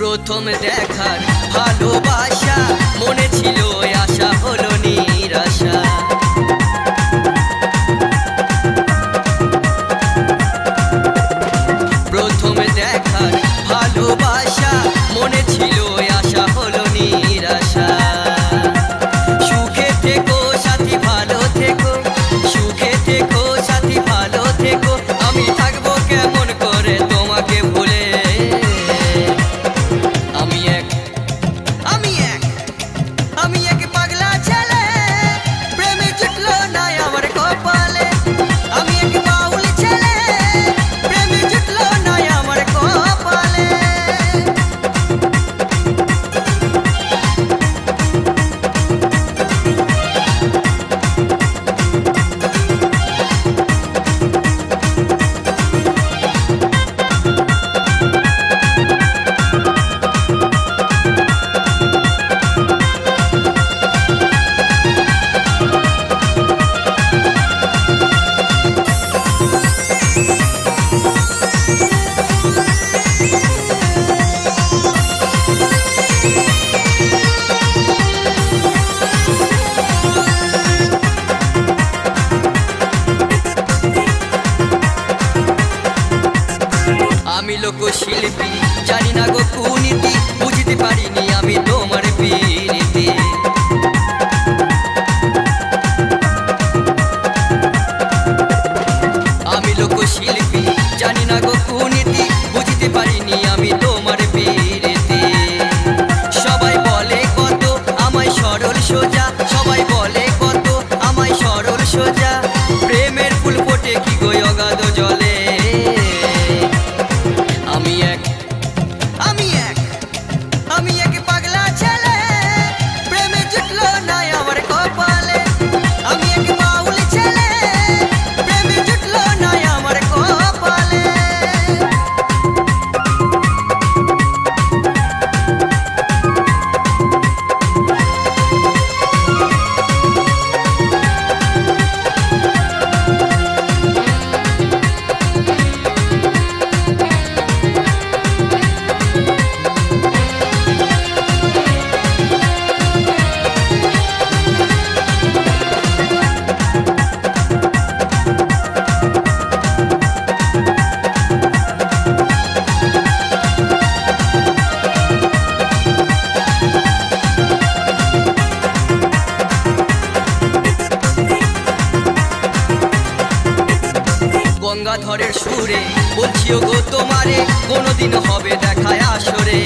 প্রথম দেখার ভালোবাসা মনে ছিল আশা হলো নিরাশা। প্রথম দেখার ভালোবাসা মনে ছিল আশা হলো নিরাশা। সুখে থেকো সাথী ভালো থেকো, সুখে থেকো সাথী ভালো থেকো, আমি থাকবো কেমন করে তোমাকে ভুলে। আমি এক পাগলা ছেলে, প্রেমে জুটলো না আমার কপালে। আমি এক বাউল ছেলে, প্রেমে জুটলো না আমার কপালে। আমি লোকশিল্পী, জানি না গো কুনীতি, বুঝতে পারিনি আমি তোমার প্রীতি। আমি লোকশিল্পী, জানি না গো কুনীতি, বুঝতে পারিনি আমি তোমার প্রীতি। সবাই বলে কত আমায় সরল সোজা, সবাই বলে কত আমায় সরল সোজা, প্রেমের ফুল ফোটে কি গো অগাধ জলে। আমি এক পাগলা ছেলে, প্রেমে জুটলো না আমার কপালে। আমি এক বাউল ছেলে, প্রেমে জুটলো না আমার কপালে। গঙ্গাধরের সুরে বলছিও গো তোমারে, কোনোদিন হবে দেখায় আসরে।